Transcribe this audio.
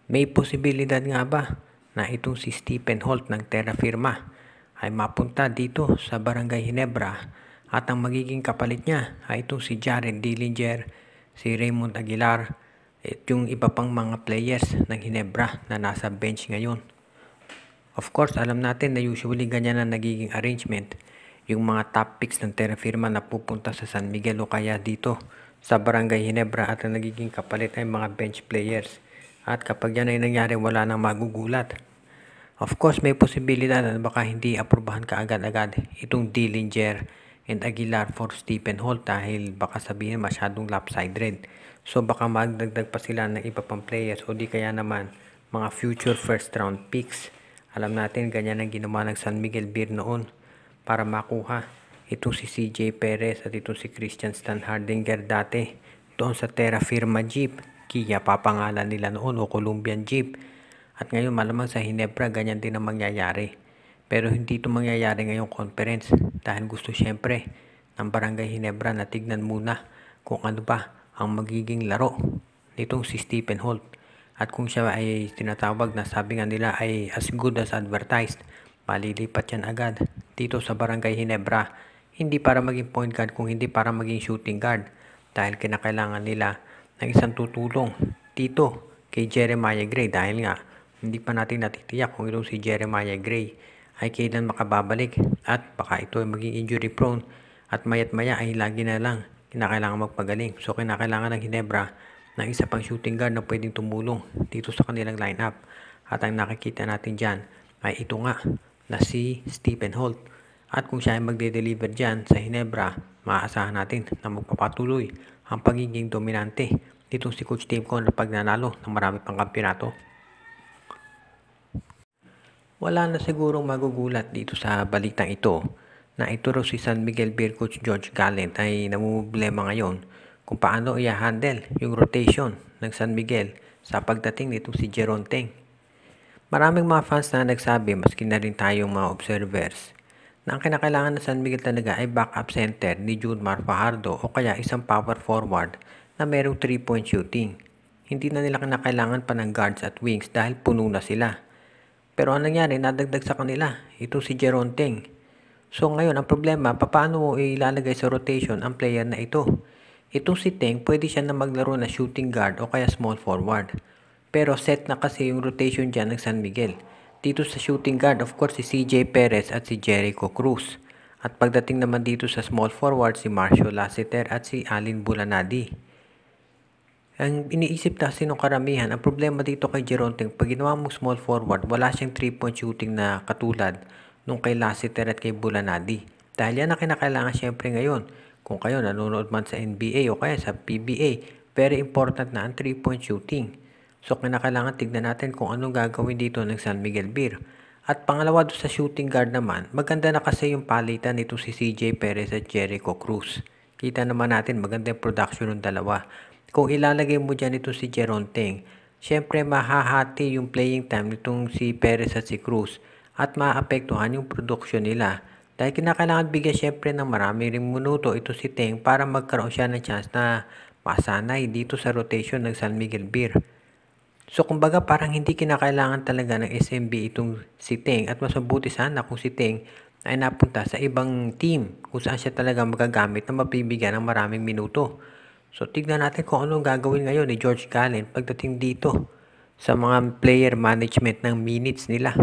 May posibilidad nga ba na itong si Stephen Holt ng Terra Firma ay mapunta dito sa Barangay Ginebra at ang magiging kapalit niya ay itong si Jared Dillinger, si Raymond Aguilar at yung iba pang mga players ng Ginebra na nasa bench ngayon. Of course, alam natin na usually ganyan na nagiging arrangement. Yung mga top picks ng Terra Firma na pupunta sa San Miguel o kaya dito sa Barangay Ginebra at ang nagiging kapalit ay mga bench players. At kapag yan ay nangyari, wala nang magugulat. Of course, may posibilidad na baka hindi aprubahan kaagad-agad itong Dillinger and Aguilar for Stephen Holt dahil baka sabihin masyadong lopsided. So baka magdagdag pa sila ng iba pang players o di kaya naman mga future first round picks. Alam natin ganyan ang ginawa ng San Miguel Beer noon para makuha itong si CJ Perez at itong si Christian Stan Hardinger dati doon sa Terra Firma Jeep. Kia papangalan nila noon o Colombian Jeep. At ngayon malamang sa Ginebra ganyan din ang mangyayari. Pero hindi ito mangyayari ngayong conference dahil gusto syempre ng Barangay Ginebra na tignan muna kung ano ba ang magiging laro nitong si Stephen Holt. At kung siya ay tinatawag na sabi nga nila ay as good as advertised, malilipat yan agad dito sa Barangay Ginebra. Hindi para maging point guard kung hindi para maging shooting guard dahil kinakailangan nila ng isang tutulong dito kay Jeremiah Gray dahil nga hindi pa natin natitiyak kung itong si Jeremiah Gray ay kailan makababalik at baka ito ay maging injury prone at mayat maya ay lagi na lang kinakailangan magpagaling. So kinakailangan ng Ginebra ng isa pang shooting guard na pwedeng tumulong dito sa kanilang lineup at ang nakikita natin dyan ay ito nga na si Stephen Holt. At kung siya ay magde-deliver dyan sa Ginebra, maaasahan natin na magpapatuloy ang pagiging dominante nitong si Coach Tim Con na pagnanalo ng marami pang kampyonato. Wala na sigurong magugulat dito sa balitang ito na ito raw si San Miguel Beer Coach George Gallant ay namumblema ngayon kung paano i-handle yung rotation ng San Miguel sa pagdating nitong si Jeron Teng. Maraming mga fans na nagsabi, maski na rin tayong mga observers, na ang kinakailangan ng San Miguel talaga ay backup center ni Junmar Fajardo o kaya isang power forward na merong 3-point shooting. Hindi na nila kinakailangan pa ng guards at wings dahil puno na sila. Pero ang nangyari, nadagdag sa kanila, ito si Jeron Teng. So ngayon, ang problema, paano mo ilalagay sa rotation ang player na ito? Itong si Teng, pwede siya na maglaro na shooting guard o kaya small forward. Pero set na kasi yung rotation dyan ng San Miguel. Dito sa shooting guard, of course, si CJ Perez at si Jericho Cruz. At pagdating naman dito sa small forward, si Marcio Lassiter at si Alin Bulanadi. Ang iniisip kasi ng karamihan, ang problema dito kay Jeron Teng, pag ginawa mong small forward, wala siyang 3-point shooting na katulad nung kay Lassiter at kay Bulanadi. Dahil yan ang kinakailangan syempre ngayon. Kung kayo nanonood man sa NBA o kaya sa PBA, very important na ang 3-point shooting. So kinakailangan tignan natin kung anong gagawin dito ng San Miguel Beer. At pangalawa doon sa shooting guard naman, maganda na kasi yung palitan nito si CJ Perez at Jericho Cruz. Kita naman natin maganda yung production ng dalawa. Kung ilalagay mo dyan ito si Jeron Teng, syempre mahahati yung playing time nitong si Perez at si Cruz at maapektuhan yung production nila. Dahil kinakailangan bigyan syempre ng marami ring minuto ito si Teng para magkaroon siya ng chance na masanay dito sa rotation ng San Miguel Beer. So kumbaga parang hindi kinakailangan talaga ng SMB itong si Teng at mas mabuti sana kung si Teng ay napunta sa ibang team kung saan siya talaga magagamit na mapibigyan ng maraming minuto. So tignan natin kung anong gagawin ngayon ni George Gallant pagdating dito sa mga player management ng minutes nila.